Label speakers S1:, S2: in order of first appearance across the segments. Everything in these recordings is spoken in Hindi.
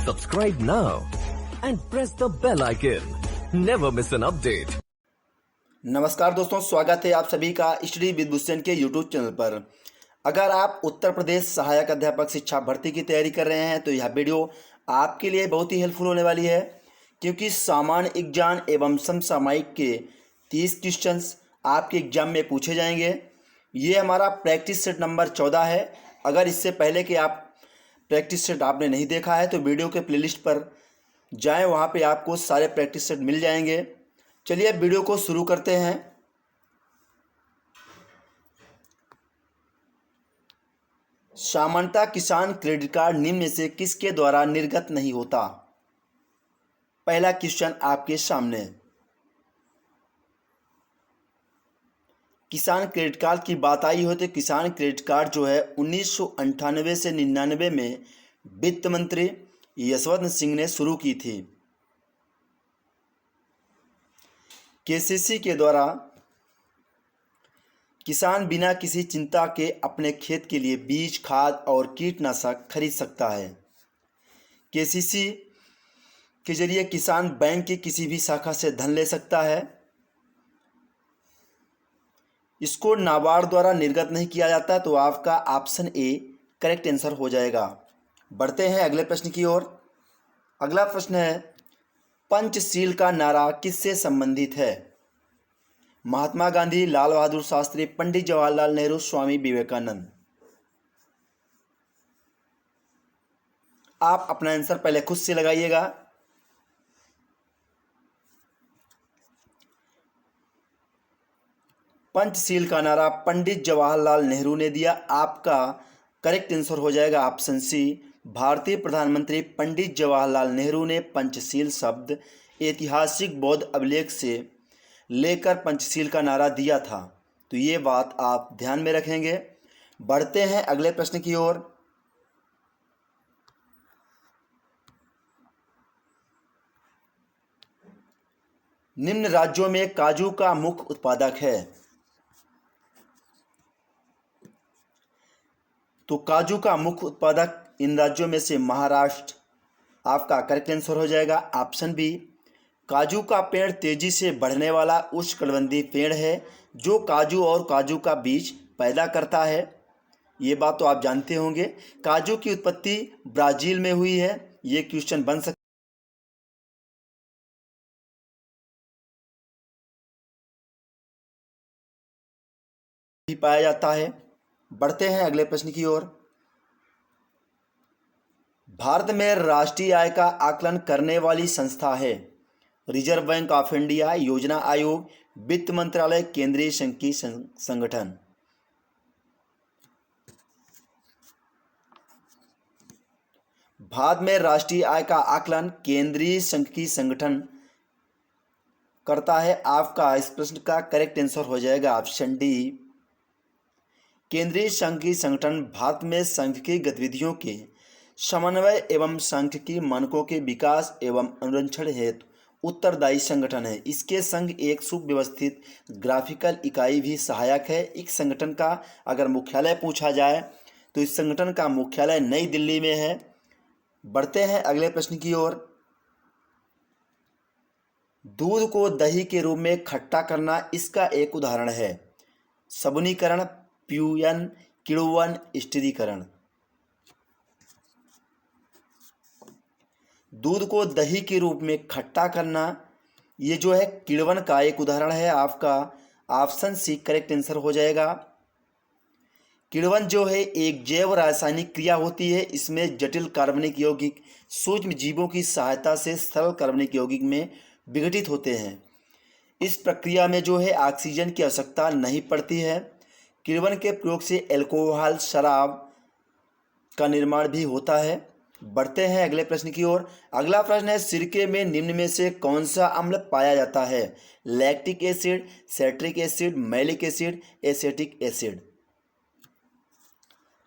S1: Subscribe now and press the bell icon. Never miss an update.
S2: नमस्कार दोस्तों, स्वागत है आप सभी का स्टडी विद भूषण के यूट्यूब चैनल पर। अगर आप उत्तर प्रदेश सहायक अध्यापक शिक्षा भर्ती की तैयारी कर रहे हैं तो यह वीडियो आपके लिए बहुत ही हेल्पफुल होने वाली है, क्योंकि सामान्य एग्जाम एवं समसामयिक के 30 क्वेश्चंस आपके एग्जाम में पूछे जाएंगे। ये हमारा प्रैक्टिस सेट नंबर 14 है। अगर इससे पहले कि आप प्रैक्टिस सेट आपने नहीं देखा है तो वीडियो के प्लेलिस्ट पर जाएं, वहाँ पे आपको सारे प्रैक्टिस सेट मिल जाएंगे। चलिए अब वीडियो को शुरू करते हैं। सामान्यतः किसान क्रेडिट कार्ड निम्न में से किसके द्वारा निर्गत नहीं होता? पहला क्वेश्चन आपके सामने। किसान क्रेडिट कार्ड की बात आई हो तो किसान क्रेडिट कार्ड जो है 1998 से 99 में वित्त मंत्री यशवंत सिंह ने शुरू की थी। केसीसी के द्वारा किसान बिना किसी चिंता के अपने खेत के लिए बीज, खाद और कीटनाशक खरीद सकता है। केसीसी के जरिए किसान बैंक की किसी भी शाखा से धन ले सकता है। इसको नाबार्ड द्वारा निर्गत नहीं किया जाता, तो आपका ऑप्शन ए करेक्ट आंसर हो जाएगा। बढ़ते हैं अगले प्रश्न की ओर। अगला प्रश्न है, पंचशील का नारा किससे संबंधित है? महात्मा गांधी, लाल बहादुर शास्त्री, पंडित जवाहरलाल नेहरू, स्वामी विवेकानंद। आप अपना आंसर पहले खुद से लगाइएगा। पंचशील का नारा पंडित जवाहरलाल नेहरू ने दिया। आपका करेक्ट आंसर हो जाएगा ऑप्शन सी। भारतीय प्रधानमंत्री पंडित जवाहरलाल नेहरू ने पंचशील शब्द ऐतिहासिक बौद्ध अभिलेख से लेकर पंचशील का नारा दिया था, तो ये बात आप ध्यान में रखेंगे। बढ़ते हैं अगले प्रश्न की ओर। निम्न राज्यों में काजू का मुख्य उत्पादक है? तो काजू का मुख्य उत्पादक इन राज्यों में से महाराष्ट्र आपका करेक्ट आंसर हो जाएगा ऑप्शन बी। काजू का पेड़ तेजी से बढ़ने वाला उष्णकटिबंधीय पेड़ है जो काजू और काजू का बीज पैदा करता है। ये बात तो आप जानते होंगे। काजू की उत्पत्ति ब्राजील में हुई है। ये क्वेश्चन बन सकता भी पाया जाता है। बढ़ते हैं अगले प्रश्न की ओर। भारत में राष्ट्रीय आय का आकलन करने वाली संस्था है? रिजर्व बैंक ऑफ इंडिया, योजना आयोग, वित्त मंत्रालय, केंद्रीय संघ की संगठन। भारत में राष्ट्रीय आय का आकलन केंद्रीय संघ की संगठन करता है। आपका इस प्रश्न का करेक्ट आंसर हो जाएगा ऑप्शन डी। केंद्रीय संघ की संगठन भारत में संघ की गतिविधियों के समन्वय एवं संघ की मानकों के विकास एवं अनुरक्षण हेतु उत्तरदायी संगठन है। इसके संघ एक सुव्यवस्थित ग्राफिकल इकाई भी सहायक है। इस संगठन का अगर मुख्यालय पूछा जाए तो इस संगठन का मुख्यालय नई दिल्ली में है। बढ़ते हैं अगले प्रश्न की ओर। दूध को दही के रूप में खट्टा करना इसका एक उदाहरण है? सबूनीकरण, प्यूयन, किण्वन, स्थिरीकरण। दूध को दही के रूप में खट्टा करना ये जो है किण्वन का एक उदाहरण है। आपका ऑप्शन सी करेक्ट आंसर हो जाएगा। किण्वन जो है एक जैव रासायनिक क्रिया होती है। इसमें जटिल कार्बनिक यौगिक सूक्ष्म जीवों की सहायता से सरल कार्बनिक यौगिक में विघटित होते हैं। इस प्रक्रिया में जो है ऑक्सीजन की आवश्यकता नहीं पड़ती है। किण्वन के प्रयोग से अल्कोहल, शराब का निर्माण भी होता है। बढ़ते हैं अगले प्रश्न की ओर। अगला प्रश्न है, सिरके में निम्न में से कौन सा अम्ल पाया जाता है? Lactic acid, citric acid, malic acid, acetic acid.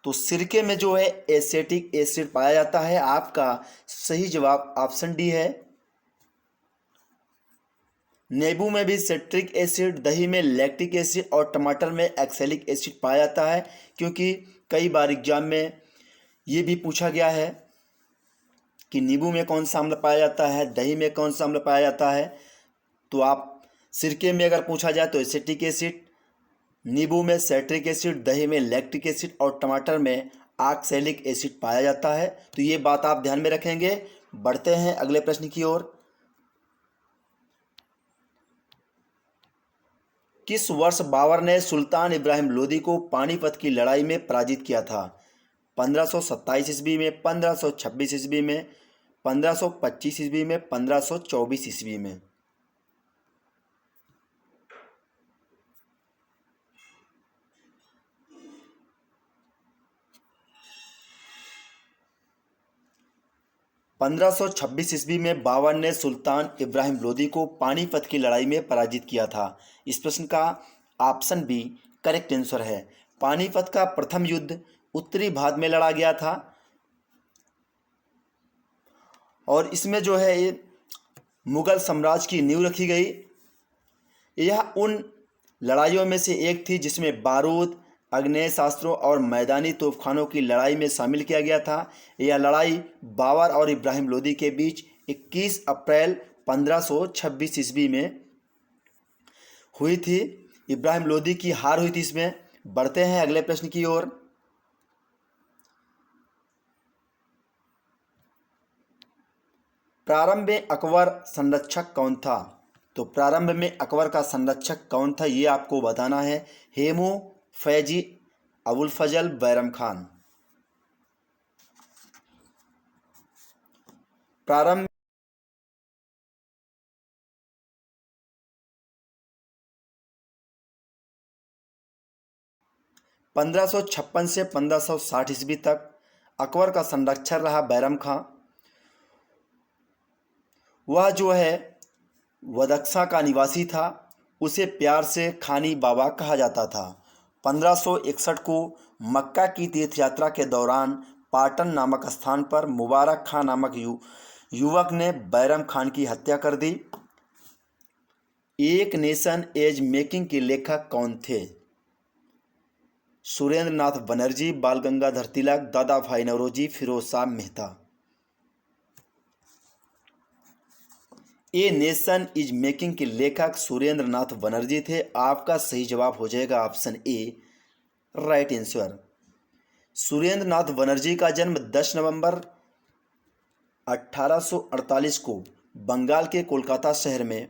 S2: तो सिरके में जो है एसिटिक एसिड पाया जाता है। आपका सही जवाब ऑप्शन डी है। नींबू में भी सिट्रिक एसिड, दही में लैक्टिक एसिड और टमाटर में एक्सेलिक एसिड पाया जाता है, क्योंकि कई बार एग्जाम में ये भी पूछा गया है। कि नींबू में कौन सा अम्ल पाया जाता है, दही में कौन सा अम्ल पाया जाता है, तो आप सिरके में अगर पूछा जाए तो एसिटिक एसिड, नींबू में साइट्रिक एसिड, दही में लैक्टिक एसिड और टमाटर में ऑक्सैलिक एसिड पाया जाता है। तो ये बात आप ध्यान में रखेंगे। बढ़ते हैं अगले प्रश्न की ओर। किस वर्ष बाबर ने सुल्तान इब्राहिम लोदी को पानीपत की लड़ाई में पराजित किया था? 1527 ईस्वी में, 1526 ईस्वी में, 1525 ईस्वी में, 1524 ईस्वी में? 1526 ईस्वी में बाबर ने सुल्तान इब्राहिम लोदी को पानीपत की लड़ाई में पराजित किया था। इस प्रश्न का ऑप्शन बी करेक्ट आंसर है। पानीपत का प्रथम युद्ध उत्तरी भारत में लड़ा गया था और इसमें जो है ये मुगल साम्राज्य की नींव रखी गई। यह उन लड़ाइयों में से एक थी जिसमें बारूद, आग्नेयास्त्रों और मैदानी तोपखानों की लड़ाई में शामिल किया गया था। यह लड़ाई बाबर और इब्राहिम लोदी के बीच 21 अप्रैल 1526 ईस्वी में हुई थी। इब्राहिम लोदी की हार हुई थी इसमें। बढ़ते हैं अगले प्रश्न की ओर। प्रारंभ में अकबर संरक्षक कौन था? तो प्रारंभ में अकबर का संरक्षक कौन था ये आपको बताना है। हेमू, फैजी, अबुल फजल, बैरम खान। प्रारंभ 1556 से 1560 ईस्वी तक अकबर का संरक्षक रहा बैरम खां। वह जो है वदख्शा का निवासी था। उसे प्यार से खानी बाबा कहा जाता था। 1561 को मक्का की तीर्थ यात्रा के दौरान पाटन नामक स्थान पर मुबारक खां नामक युवक ने बैरम खान की हत्या कर दी। एक नेशन एज मेकिंग के लेखक कौन थे? सुरेंद्र नाथ बनर्जी, बाल Gangadhar Tilak, Dadabhai Naoroji, Firoz Shah Mehta. A nation is making के लेखक सुरेंद्र नाथ बनर्जी थे। आपका सही जवाब हो जाएगा option A right answer. Surendra Nath Banerjee का जन्म 10 नवंबर 1848 को बंगाल के कोलकाता शहर में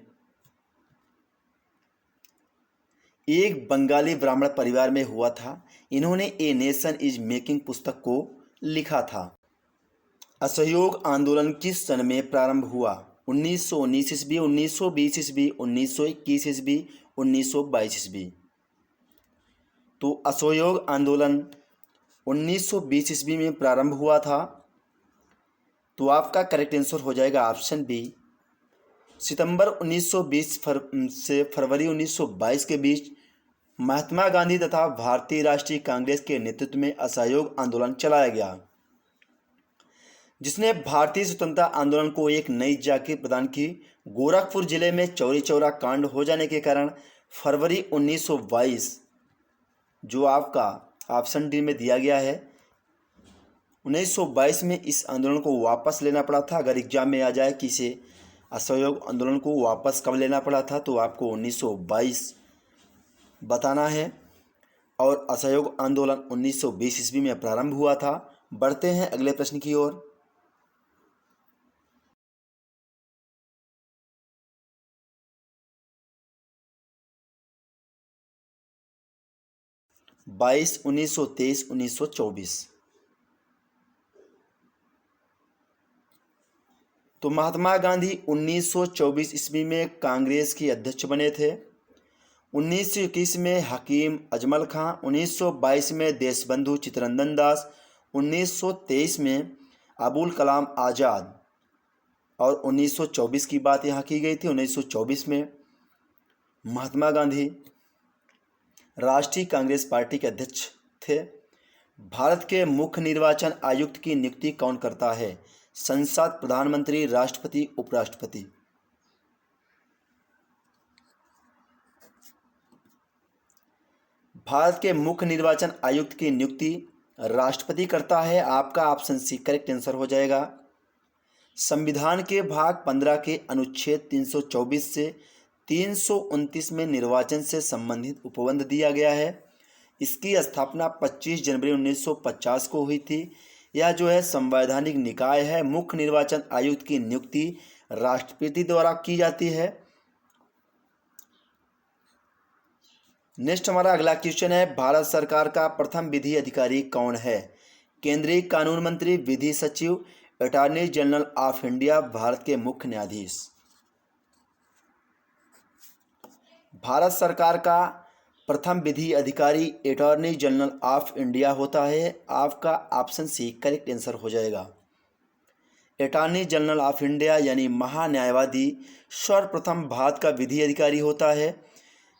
S2: एक बंगाली ब्राह्मण परिवार में हुआ था। इन्होंने ए नेशन इज मेकिंग पुस्तक को लिखा था। असहयोग आंदोलन किस सन में प्रारंभ हुआ? 1919 ईस्वी, 1920 ईस्वी, 1921 ईस्वी, 1922 ईस्वी? तो असहयोग आंदोलन 1920 ईस्वी में प्रारंभ हुआ था। तो आपका करेक्ट आंसर हो जाएगा ऑप्शन बी। सितंबर 1920 से फरवरी 1922 के बीच महात्मा गांधी तथा भारतीय राष्ट्रीय कांग्रेस के नेतृत्व में असहयोग आंदोलन चलाया गया, जिसने भारतीय स्वतंत्रता आंदोलन को एक नई जागृति प्रदान की। गोरखपुर जिले में चौरी चौरा कांड हो जाने के कारण फरवरी 1922 जो आपका ऑप्शन डी में दिया गया है, 1922 में इस आंदोलन को वापस लेना पड़ा था। अगर एग्जाम में आ जाए कि इसे असहयोग आंदोलन को वापस कब लेना पड़ा था तो आपको 1922 बताना है। और असहयोग आंदोलन 1920 ईस्वी में प्रारंभ हुआ था। बढ़ते हैं अगले प्रश्न की ओर। बाईस 1923 1924। तो महात्मा गांधी 1924 ईस्वी में कांग्रेस के अध्यक्ष बने थे। 1921 में हकीम अजमल खां, 1922 में देशबंधु चित्तरंजन दास, 1923 में अबुल कलाम आज़ाद और 1924 की बात यहाँ की गई थी। 1924 में महात्मा गांधी राष्ट्रीय कांग्रेस पार्टी के अध्यक्ष थे। भारत के मुख्य निर्वाचन आयुक्त की नियुक्ति कौन करता है? संसद, प्रधानमंत्री, राष्ट्रपति, उपराष्ट्रपति? भारत के मुख्य निर्वाचन आयुक्त की नियुक्ति राष्ट्रपति करता है। आपका ऑप्शन सी करेक्ट आंसर हो जाएगा। संविधान के भाग 15 के अनुच्छेद 324 से 329 में निर्वाचन से संबंधित उपबंध दिया गया है। इसकी स्थापना 25 जनवरी 1950 को हुई थी। यह जो है संवैधानिक निकाय है। मुख्य निर्वाचन आयुक्त की नियुक्ति राष्ट्रपति द्वारा की जाती है। नेक्स्ट हमारा अगला क्वेश्चन है, भारत सरकार का प्रथम विधि अधिकारी कौन है? केंद्रीय कानून मंत्री, विधि सचिव, attorney general of India, Bharat के मुख्य न्यायाधीश। भारत सरकार का प्रथम विधि अधिकारी अटॉर्नी जनरल ऑफ इंडिया होता है। आपका ऑप्शन सी करेक्ट आंसर हो जाएगा। अटॉर्नी जनरल ऑफ इंडिया यानी महान्यायवादी सर्वप्रथम भारत का विधि अधिकारी होता है।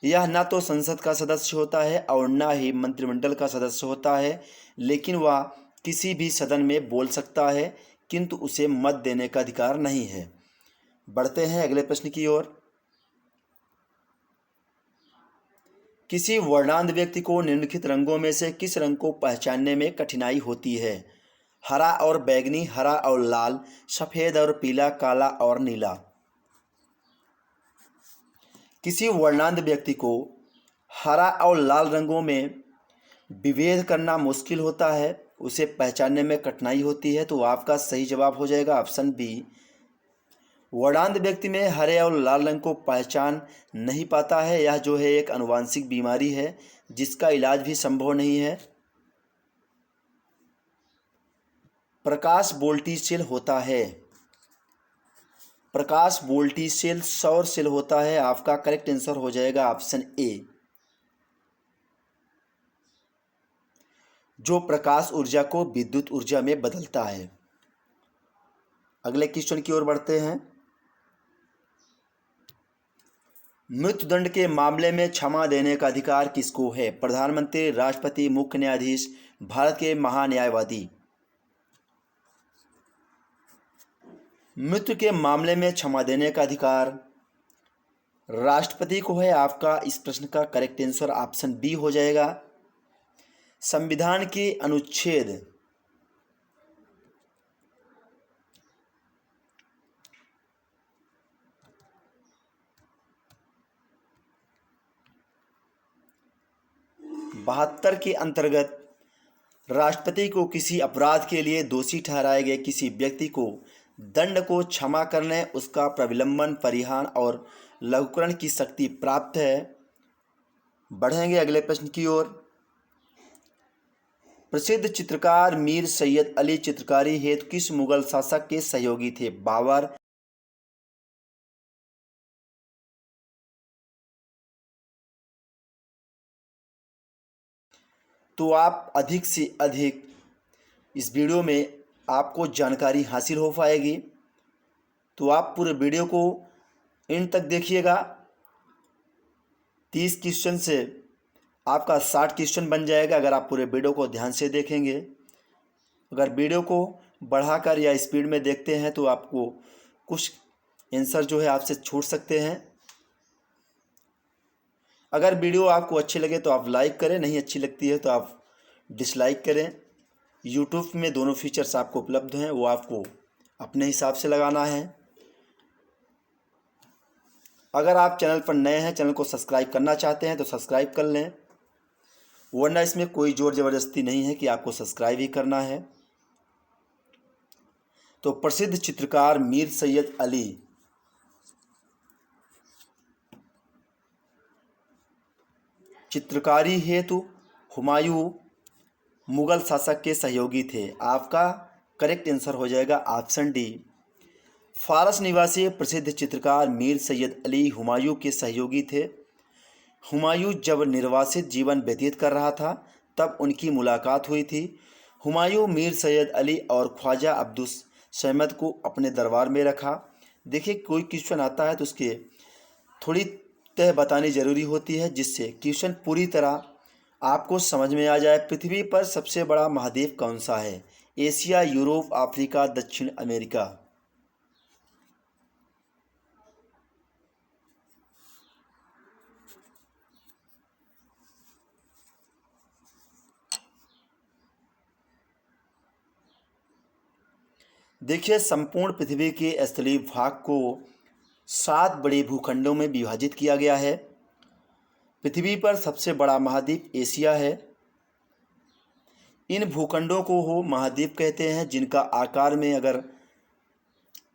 S2: यह न तो संसद का सदस्य होता है और न ही मंत्रिमंडल का सदस्य होता है, लेकिन वह किसी भी सदन में बोल सकता है, किंतु उसे मत देने का अधिकार नहीं है। बढ़ते हैं अगले प्रश्न की ओर। किसी वर्णांध व्यक्ति को निम्नलिखित रंगों में से किस रंग को पहचानने में कठिनाई होती है? हरा और बैंगनी, हरा और लाल, सफ़ेद और पीला, काला और नीला। किसी वर्णांध व्यक्ति को हरा और लाल रंगों में विभेद करना मुश्किल होता है, उसे पहचानने में कठिनाई होती है। तो आपका सही जवाब हो जाएगा ऑप्शन बी। वर्णांध व्यक्ति में हरे और लाल रंग को पहचान नहीं पाता है। यह जो है एक आनुवांशिक बीमारी है जिसका इलाज भी संभव नहीं है। प्रकाश वोल्टी सेल होता है। प्रकाश वोल्टी सेल सौर सेल होता है। आपका करेक्ट आंसर हो जाएगा ऑप्शन ए, जो प्रकाश ऊर्जा को विद्युत ऊर्जा में बदलता है। अगले क्वेश्चन की ओर बढ़ते हैं। मृत्युदंड के मामले में क्षमा देने का अधिकार किसको है? प्रधानमंत्री, राष्ट्रपति, मुख्य न्यायाधीश, भारत के महान्यायवादी। मृत्यु के मामले में क्षमा देने का अधिकार राष्ट्रपति को है। आपका इस प्रश्न का करेक्ट आंसर ऑप्शन बी हो जाएगा। संविधान के अनुच्छेद 72 के अंतर्गत राष्ट्रपति को किसी अपराध के लिए दोषी ठहराए गए किसी व्यक्ति को दंड को क्षमा करने, उसका प्रविलंबन, परिहार और लघुकरण की शक्ति प्राप्त है। बढ़ेंगे अगले प्रश्न की ओर। प्रसिद्ध चित्रकार मीर सैयद अली चित्रकारी हेतु किस मुगल शासक के सहयोगी थे? बाबर, तो आप अधिक से अधिक इस वीडियो में आपको जानकारी हासिल हो पाएगी, तो आप पूरे वीडियो को एंड तक देखिएगा। 30 क्वेश्चन से आपका 60 क्वेश्चन बन जाएगा अगर आप पूरे वीडियो को ध्यान से देखेंगे। अगर वीडियो को बढ़ाकर या स्पीड में देखते हैं तो आपको कुछ आंसर जो है आपसे छूट सकते हैं। अगर वीडियो आपको अच्छी लगे तो आप लाइक करें, नहीं अच्छी लगती है तो आप डिसलाइक करें। यूट्यूब में दोनों फीचर्स आपको उपलब्ध हैं, वो आपको अपने हिसाब से लगाना है। अगर आप चैनल पर नए हैं, चैनल को सब्सक्राइब करना चाहते हैं तो सब्सक्राइब कर लें, वरना इसमें कोई जोर ज़बरदस्ती नहीं है कि आपको सब्सक्राइब ही करना है। तो प्रसिद्ध चित्रकार मीर सैयद अली चित्रकारी हेतु हुमायूं मुगल शासक के सहयोगी थे। आपका करेक्ट आंसर हो जाएगा ऑप्शन डी। फारस निवासी प्रसिद्ध चित्रकार मीर सैयद अली हुमायूं के सहयोगी थे। हुमायूं जब निर्वासित जीवन व्यतीत कर रहा था तब उनकी मुलाकात हुई थी। हुमायूं मीर सैयद अली और ख्वाजा अब्दुस सहमद को अपने दरबार में रखा। देखिए, कोई क्वेश्चन आता है तो उसके थोड़ी तह बतानी ज़रूरी होती है, जिससे क्वेश्चन पूरी तरह आपको समझ में आ जाए। पृथ्वी पर सबसे बड़ा महाद्वीप कौन सा है? एशिया, यूरोप, अफ्रीका, दक्षिण अमेरिका। देखिए, संपूर्ण पृथ्वी के स्थलीय भाग को 7 बड़े भूखंडों में विभाजित किया गया है। पृथ्वी पर सबसे बड़ा महाद्वीप एशिया है। इन भूखंडों को हो महाद्वीप कहते हैं, जिनका आकार में अगर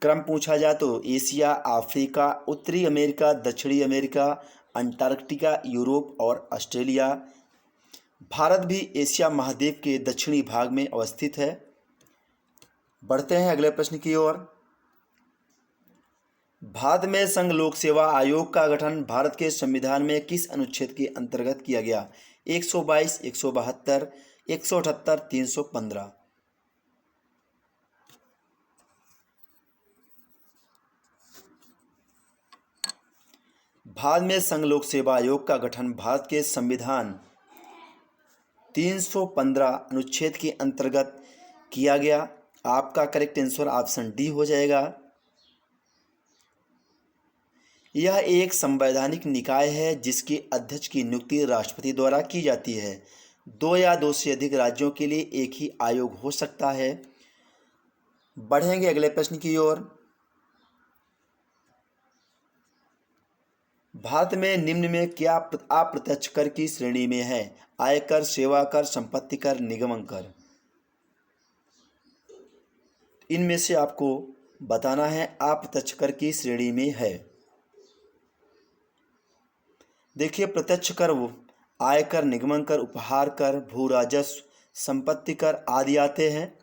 S2: क्रम पूछा जाए तो एशिया, अफ्रीका, उत्तरी अमेरिका, दक्षिणी अमेरिका, अंटार्कटिका, यूरोप और ऑस्ट्रेलिया। भारत भी एशिया महाद्वीप के दक्षिणी भाग में अवस्थित है। बढ़ते हैं अगले प्रश्न की ओर। भारत में संघ लोक सेवा आयोग का गठन भारत के संविधान में किस अनुच्छेद के अंतर्गत किया गया? 122, 172, 178, 315। भारत में संघ लोक सेवा आयोग का गठन भारत के संविधान 315 अनुच्छेद के अंतर्गत किया गया। आपका करेक्ट आंसर ऑप्शन डी हो जाएगा। यह एक संवैधानिक निकाय है जिसके अध्यक्ष की नियुक्ति राष्ट्रपति द्वारा की जाती है। 2 या 2 से अधिक राज्यों के लिए एक ही आयोग हो सकता है। बढ़ेंगे अगले प्रश्न की ओर। भारत में निम्न में क्या अप्रत्यक्ष कर की श्रेणी में है? आयकर, सेवा कर, संपत्ति कर, निगमन कर। इनमें से आपको बताना है अप्रत्यक्ष कर की श्रेणी में है। देखिए, प्रत्यक्ष कर वो आयकर, निगमन कर, उपहार कर, भू राजस्व, संपत्ति कर आदि आते हैं।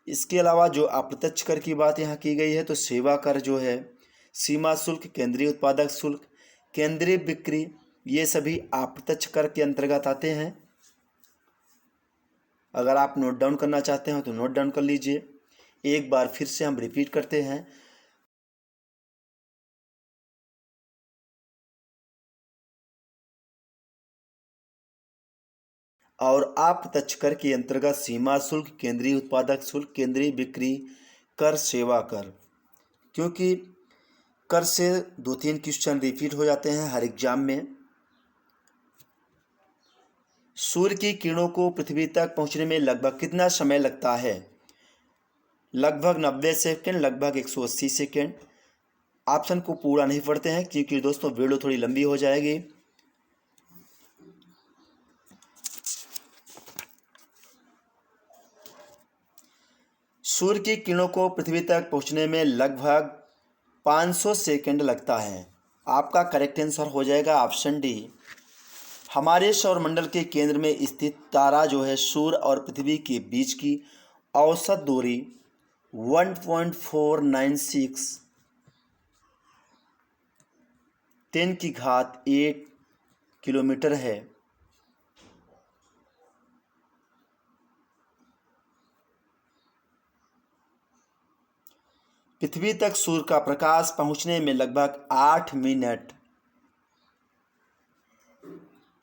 S2: इसके अलावा जो अप्रत्यक्ष कर की बात यहाँ की गई है तो सेवा कर जो है, सीमा शुल्क, केंद्रीय उत्पादक शुल्क, केंद्रीय बिक्री, ये सभी अप्रत्यक्ष कर के अंतर्गत आते हैं। अगर आप नोट डाउन करना चाहते हैं तो नोट डाउन कर लीजिए। एक बार फिर से हम रिपीट करते हैं। और अप्रत्यक्ष कर के अंतर्गत सीमा शुल्क, केंद्रीय उत्पादक शुल्क, केंद्रीय बिक्री कर, सेवा कर। क्योंकि कर से 2-3 क्वेश्चन रिपीट हो जाते हैं हर एग्जाम में। सूर्य की किरणों को पृथ्वी तक पहुंचने में लगभग कितना समय लगता है? लगभग 90 सेकेंड, लगभग 180 सेकेंड। ऑप्शन को पूरा नहीं पढ़ते हैं क्योंकि दोस्तों वीडियो थोड़ी लंबी हो जाएगी। सूर्य की किरणों को पृथ्वी तक पहुंचने में लगभग 500 सेकेंड लगता है। आपका करेक्ट आंसर हो जाएगा ऑप्शन डी। हमारे सौरमंडल के केंद्र में स्थित तारा जो है सूर्य और पृथ्वी के बीच की औसत दूरी 1.496 10⁸ किलोमीटर है। पृथ्वी तक सूर्य का प्रकाश पहुंचने में लगभग 8 मिनट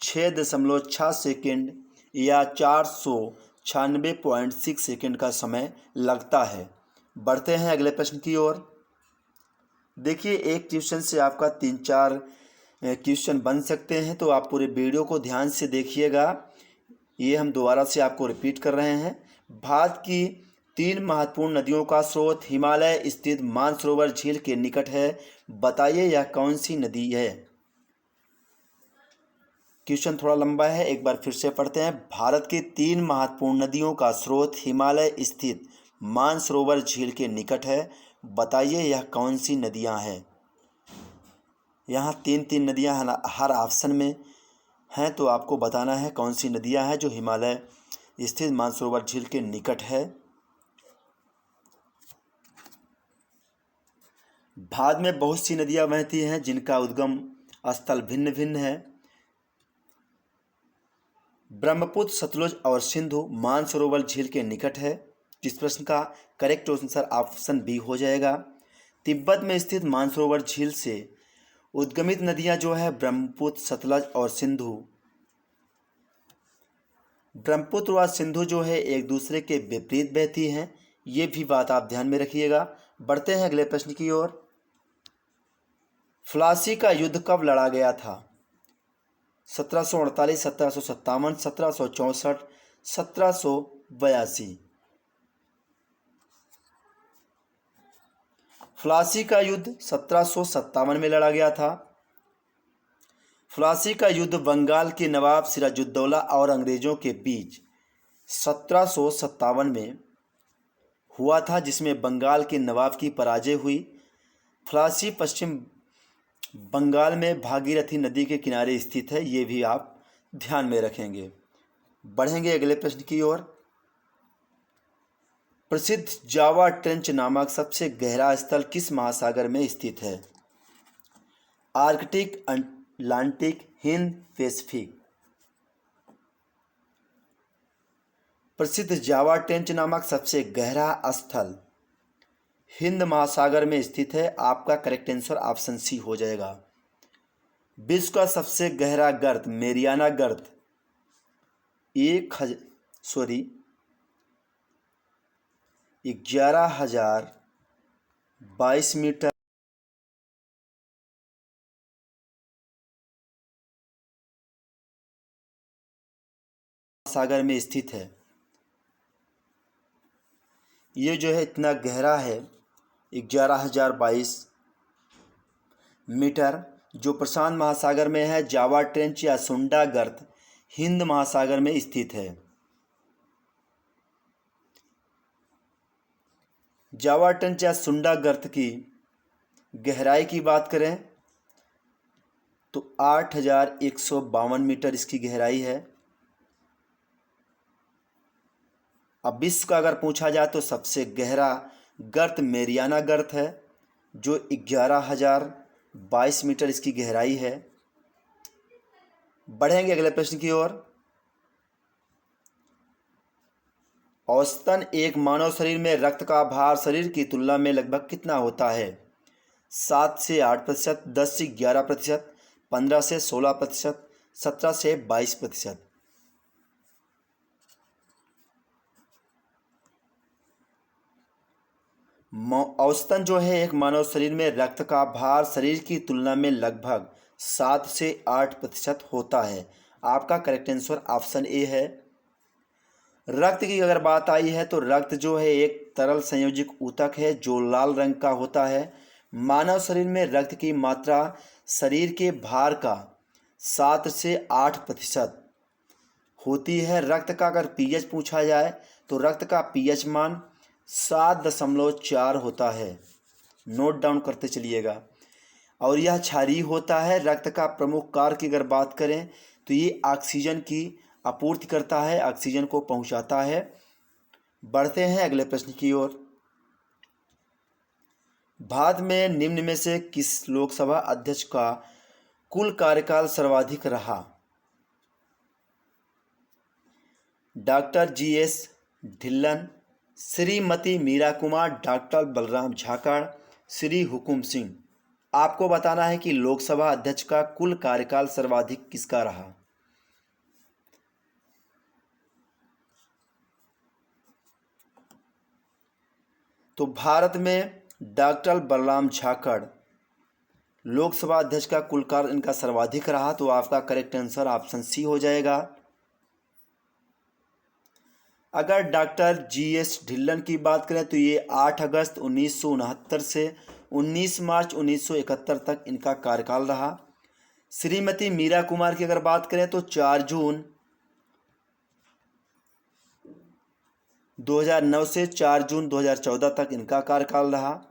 S2: 6.6 सेकेंड या 496.6 सेकेंड का समय लगता है। बढ़ते हैं अगले प्रश्न की ओर। देखिए, एक क्वेश्चन से आपका 3-4 क्वेश्चन बन सकते हैं, तो आप पूरे वीडियो को ध्यान से देखिएगा। ये हम दोबारा से आपको रिपीट कर रहे हैं। भारत की 3 महत्वपूर्ण नदियों का स्रोत हिमालय स्थित मानसरोवर झील के निकट है। बताइए यह कौन सी नदी है? क्वेश्चन थोड़ा लंबा है, एक बार फिर से पढ़ते हैं। भारत की 3 महत्वपूर्ण नदियों का स्रोत हिमालय स्थित मानसरोवर झील के निकट है। बताइए यह कौन सी नदियां हैं? यहाँ 3 नदियां हर ऑप्शन में हैं, तो आपको बताना है कौन सी नदियां हैं जो हिमालय स्थित मानसरोवर झील के निकट है। भारत में बहुत सी नदियां बहती हैं जिनका उद्गम स्थल भिन्न भिन्न है। ब्रह्मपुत्र, सतलुज और सिंधु मानसरोवर झील के निकट है। जिस प्रश्न का करेक्ट आंसर ऑप्शन बी हो जाएगा। तिब्बत में स्थित मानसरोवर झील से उद्गमित नदियां जो है ब्रह्मपुत्र, सतलज और सिंधु। ब्रह्मपुत्र व सिंधु जो है एक दूसरे के विपरीत बहती हैं, ये भी बात आप ध्यान में रखिएगा। बढ़ते हैं अगले प्रश्न की ओर। फ्लासी का युद्ध कब लड़ा गया था? 1748, 1757, 1764, 1782। फ्लासी का युद्ध 1757 में लड़ा गया था। फ्लासी का युद्ध बंगाल के नवाब सिराजुद्दौला और अंग्रेजों के बीच 1757 में हुआ था, जिसमें बंगाल के नवाब की पराजय हुई। फ्लासी पश्चिम बंगाल में भागीरथी नदी के किनारे स्थित है, ये भी आप ध्यान में रखेंगे। बढ़ेंगे अगले प्रश्न की ओर। प्रसिद्ध जावा ट्रेंच नामक सबसे गहरा स्थल किस महासागर में स्थित है? Arctic, Atlantic, Hind, Pacific. प्रसिद्ध जावा ट्रेंच नामक सबसे गहरा स्थल हिंद महासागर में स्थित है। आपका करेक्ट आंसर ऑप्शन सी हो जाएगा। विश्व का सबसे गहरा गर्त मेरियाना गर्त 11,022 मीटर सागर में स्थित है। ये जो है इतना गहरा है 11,022 मीटर, जो प्रशांत महासागर में है। जावा ट्रेंच या सुंडा गर्त हिंद महासागर में स्थित है। जावा ट्रेंच या सुंडा गर्त की गहराई की बात करें तो 8,152 मीटर इसकी गहराई है। अब विश्व का अगर पूछा जाए तो सबसे गहरा गर्त मेरियाना गर्त है, जो 11,022 मीटर इसकी गहराई है। बढ़ेंगे अगले प्रश्न की ओर। औसतन एक मानव शरीर में रक्त का भार शरीर की तुलना में लगभग कितना होता है? 7 से 8%, 10 से 11%, 15 से 16%, 17 से 22%। औसतन जो है एक मानव शरीर में रक्त का भार शरीर की तुलना में लगभग 7 से 8% होता है। आपका करेक्ट आंसर ऑप्शन ए है। रक्त की अगर बात आई है तो रक्त जो है एक तरल संयोजक ऊतक है जो लाल रंग का होता है। मानव शरीर में रक्त की मात्रा शरीर के भार का 7 से 8% होती है। रक्त का अगर पीएच पूछा जाए तो रक्त का पीएच मान 7.4 होता है, नोट डाउन करते चलिएगा। और यह क्षारीय होता है। रक्त का प्रमुख कार्य की अगर बात करें तो ये ऑक्सीजन की आपूर्ति करता है, ऑक्सीजन को पहुंचाता है। बढ़ते हैं अगले प्रश्न की ओर। भारत में निम्न में से किस लोकसभा अध्यक्ष का कुल कार्यकाल सर्वाधिक रहा? Doctor GS Dhillon, Shrimati Meera Kumar, doctor Balram Jakhar, Shri Hukum Singh. आपको बताना है कि लोकसभा अध्यक्ष का कुल कार्यकाल सर्वाधिक किसका रहा? तो भारत में डॉक्टर बलराम झाकड़ लोकसभा अध्यक्ष का कुल काल इनका सर्वाधिक रहा। तो आपका करेक्ट आंसर ऑप्शन सी हो जाएगा। अगर डॉक्टर जीएस ढिल्लन की बात करें तो ये 8 अगस्त 1969 से 19 मार्च 1971 तक इनका कार्यकाल रहा। श्रीमती मीरा कुमार की अगर बात करें तो 4 जून 2009 से 4 जून 2014 तक इनका कार्यकाल रहा।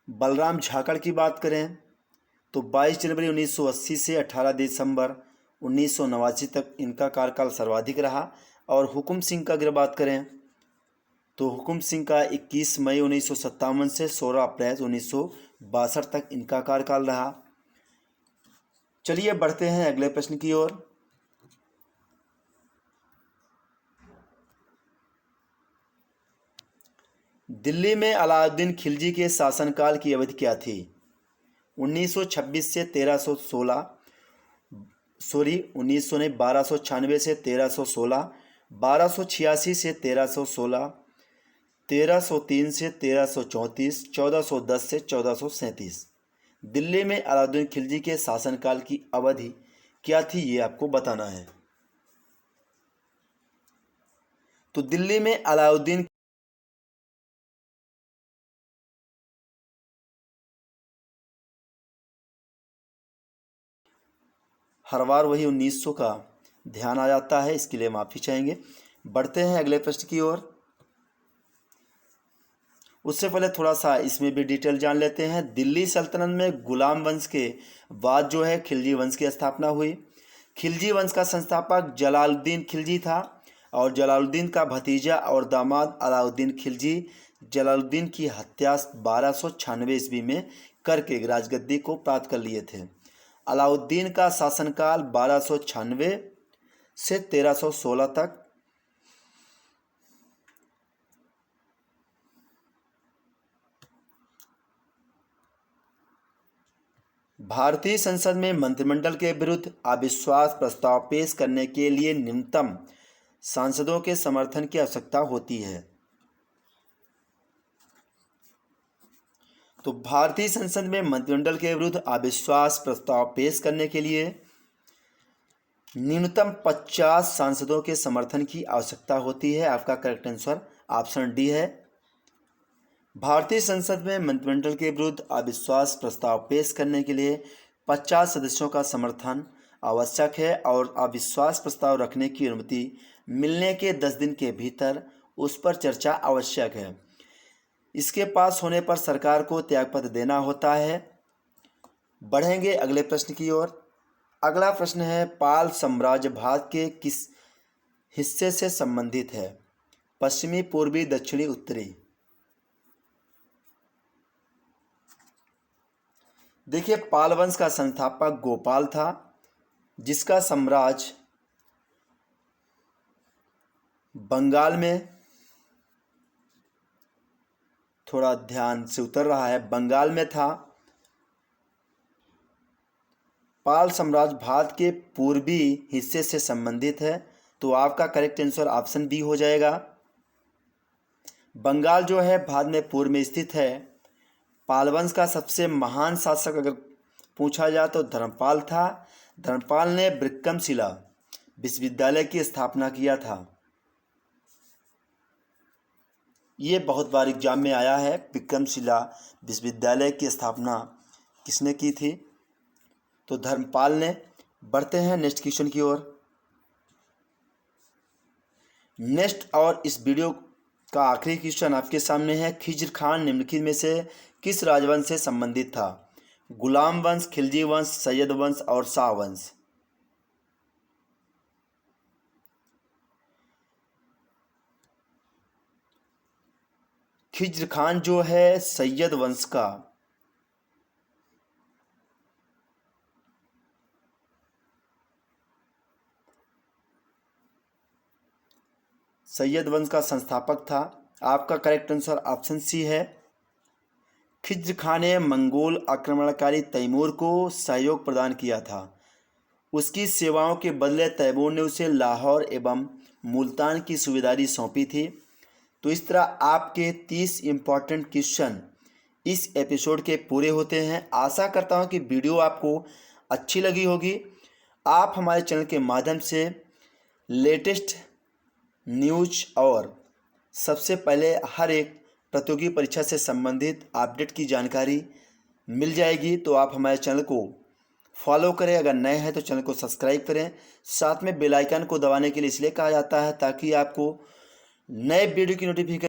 S2: बलराम झाकड़ की बात करें तो 22 जनवरी 1980 से 18 दिसंबर 1989 तक इनका कार्यकाल सर्वाधिक रहा। और हुकुम सिंह का अगर बात करें तो हुकुम सिंह का 21 मई 1957 से 16 अप्रैल 1962 तक इनका कार्यकाल रहा। चलिए बढ़ते हैं अगले प्रश्न की ओर। दिल्ली में अलाउद्दीन खिलजी के शासनकाल की अवधि क्या थी? 1926 से 1316, 1296 से 1316, 1286 से 1316, 1303 से 1334, 1410 से 1437। दिल्ली में अलाउद्दीन खिलजी के शासनकाल की अवधि क्या थी, ये आपको बताना है। तो दिल्ली में अलाउद्दीन हर बार वही 1900 का ध्यान आ जाता है, इसके लिए माफ़ी चाहेंगे। बढ़ते हैं अगले प्रश्न की ओर। उससे पहले थोड़ा सा इसमें भी डिटेल जान लेते हैं। दिल्ली सल्तनत में गुलाम वंश के बाद जो है खिलजी वंश की स्थापना हुई। खिलजी वंश का संस्थापक जलालुद्दीन खिलजी था और जलालुद्दीन का भतीजा और दामाद अलाउद्दीन खिलजी जलालुद्दीन की हत्या 1296 ईस्वी में करके राजगद्दी को प्राप्त कर लिए थे। अलाउद्दीन का शासनकाल 1296 से 1316 तक। भारतीय संसद में मंत्रिमंडल के विरुद्ध अविश्वास प्रस्ताव पेश करने के लिए न्यूनतम सांसदों के समर्थन की आवश्यकता होती है। तो भारतीय संसद में मंत्रिमंडल के विरुद्ध अविश्वास प्रस्ताव पेश करने के लिए न्यूनतम 50 सांसदों के समर्थन की आवश्यकता होती है। आपका करेक्ट आंसर ऑप्शन डी है। भारतीय संसद में मंत्रिमंडल के विरुद्ध अविश्वास प्रस्ताव पेश करने के लिए 50 सदस्यों का समर्थन आवश्यक है और अविश्वास प्रस्ताव रखने की अनुमति मिलने के 10 दिन के भीतर उस पर चर्चा आवश्यक है। इसके पास होने पर सरकार को त्यागपत्र देना होता है। बढ़ेंगे अगले प्रश्न की ओर। अगला प्रश्न है, पाल साम्राज्य भारत के किस हिस्से से संबंधित है? पश्चिमी, पूर्वी, दक्षिणी, उत्तरी? देखिए, पाल वंश का संस्थापक गोपाल था, जिसका साम्राज्य बंगाल में, थोड़ा ध्यान से उतर रहा है, बंगाल में था। पाल साम्राज्य भारत के पूर्वी हिस्से से संबंधित है, तो आपका करेक्ट आंसर ऑप्शन बी हो जाएगा। बंगाल जो है भारत में पूर्व में स्थित है। पाल वंश का सबसे महान शासक अगर पूछा जाए तो धर्मपाल था। धर्मपाल ने विक्रमशिला विश्वविद्यालय की स्थापना किया था। ये बहुत बार एग्जाम में आया है, विक्रमशिला विश्वविद्यालय की स्थापना किसने की थी? तो धर्मपाल ने। बढ़ते हैं नेक्स्ट क्वेश्चन की ओर। नेक्स्ट और इस वीडियो का आखिरी क्वेश्चन आपके सामने है। खिज्र खान निम्नलिखित में से किस राजवंश से संबंधित था? गुलाम वंश, खिलजी वंश, सैयद वंश और शाह वंश? खिज्र खान जो है सैयद वंश का संस्थापक था। आपका करेक्ट आंसर ऑप्शन सी है। खिज्र खान ने मंगोल आक्रमणकारी तैमूर को सहयोग प्रदान किया था। उसकी सेवाओं के बदले तैमूर ने उसे लाहौर एवं मुल्तान की सूबेदारी सौंपी थी। तो इस तरह आपके 30 इम्पॉर्टेंट क्वेश्चन इस एपिसोड के पूरे होते हैं। आशा करता हूं कि वीडियो आपको अच्छी लगी होगी। आप हमारे चैनल के माध्यम से लेटेस्ट न्यूज और सबसे पहले हर एक प्रतियोगी परीक्षा से संबंधित अपडेट की जानकारी मिल जाएगी। तो आप हमारे चैनल को फॉलो करें, अगर नए हैं तो चैनल को सब्सक्राइब करें। साथ में बेल आइकन को दबाने के लिए इसलिए कहा जाता है ताकि आपको नए वीडियो की नोटिफिकेशन